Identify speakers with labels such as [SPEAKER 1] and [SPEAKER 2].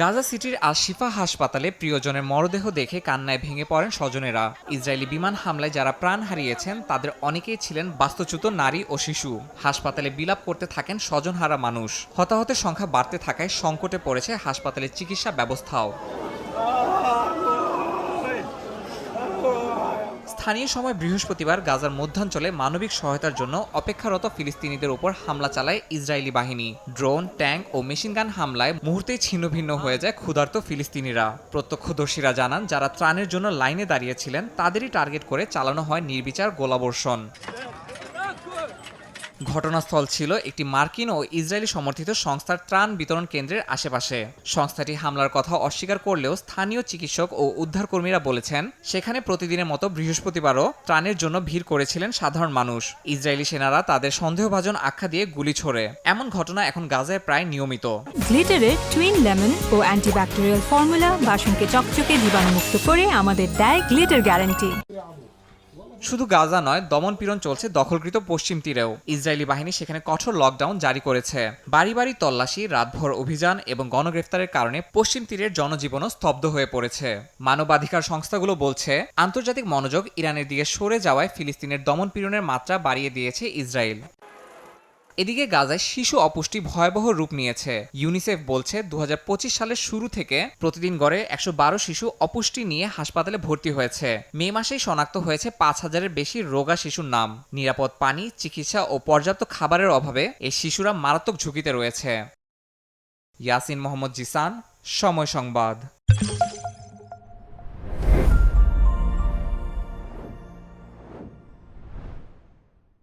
[SPEAKER 1] গাজা সিটির আল শিফা হাসপাতালে প্রিয়জনের মরদেহ দেখে কান্নায় ভেঙে পড়েন স্বজনেরা। ইসরায়েলি বিমান হামলায় যারা প্রাণ হারিয়েছেন তাদের অনেকেই ছিলেন বাস্তুচ্যুত নারী ও শিশু। হাসপাতালে বিলাপ করতে থাকেন স্বজনহারা মানুষ। হতাহতের সংখ্যা বাড়তে থাকায় সংকটে পড়েছে হাসপাতালের চিকিৎসা ব্যবস্থাও। স্থানীয় সময় বৃহস্পতিবার গাজার মধ্যাঞ্চলে মানবিক সহায়তার জন্য অপেক্ষারত ফিলিস্তিনিদের উপর হামলা চালায় ইসরায়েলি বাহিনী। ড্রোন, ট্যাঙ্ক ও মেশিনগান হামলায় মুহূর্তেই ছিন্নভিন্ন হয়ে যায় ক্ষুধার্ত ফিলিস্তিনিরা। প্রত্যক্ষদর্শীরা জানান, যারা ত্রাণের জন্য লাইনে দাঁড়িয়েছিলেন তাদেরই টার্গেট করে চালানো হয় নির্বিচার গোলাবর্ষণ। ঘটনাস্থল ছিল একটি মার্কিন ও ইসরায়েলি সমর্থিত সংস্থার ত্রাণ বিতরণ কেন্দ্রের আশেপাশে। সংস্থাটি হামলার কথা অস্বীকার করলেও স্থানীয় চিকিৎসক ও উদ্ধারকর্মীরা বলেছেন, সেখানে প্রতিদিনের মতো বৃহস্পতিবারও ত্রাণের জন্য ভিড় করেছিলেন সাধারণ মানুষ। ইসরায়েলি সেনারা তাদের সন্দেহভাজন আখ্যা দিয়ে গুলি ছোড়ে। এমন ঘটনা এখন গাজায় প্রায় নিয়মিত।
[SPEAKER 2] গ্লিটারের টুইন লেমন ও অ্যান্টিব্যাকটেরিয়াল ফর্মুলা বাসনকে চকচকে জীবাণুমুক্ত করে আমাদের দেয় গ্লিটার গ্যারান্টি।
[SPEAKER 1] শুধু গাজা নয়, দমনপীড়ন চলছে দখলকৃত পশ্চিম তীরেও। ইসরায়েলি বাহিনী সেখানে কঠোর লকডাউন জারি করেছে। বাড়ি বাড়ি তল্লাশি, রাতভর অভিযান এবং গণগ্রেফতারের কারণে পশ্চিম তীরের জনজীবনও স্তব্ধ হয়ে পড়েছে। মানবাধিকার সংস্থাগুলো বলছে, আন্তর্জাতিক মনোযোগ ইরানের দিকে সরে যাওয়ায় ফিলিস্তিনের দমনপীড়নের মাত্রা বাড়িয়ে দিয়েছে ইসরায়েল। এদিকে গাজায় শিশু অপুষ্টি ভয়াবহ রূপ নিয়েছে। ইউনিসেফ বলছে 2025 সালের শুরু থেকে প্রতিদিন গড়ে 112 শিশু অপুষ্টি নিয়ে হাসপাতালে ভর্তি হয়েছে। মে মাসেই শনাক্ত হয়েছে 5000-এর বেশি রোগা শিশুর নাম। নিরাপদ পানি, চিকিৎসা ও পর্যাপ্ত খাবারের অভাবে এই শিশুরা মারাত্মক ঝুঁকিতে রয়েছে। ইয়াসিন মোহাম্মদ জিসান, সময় সংবাদ।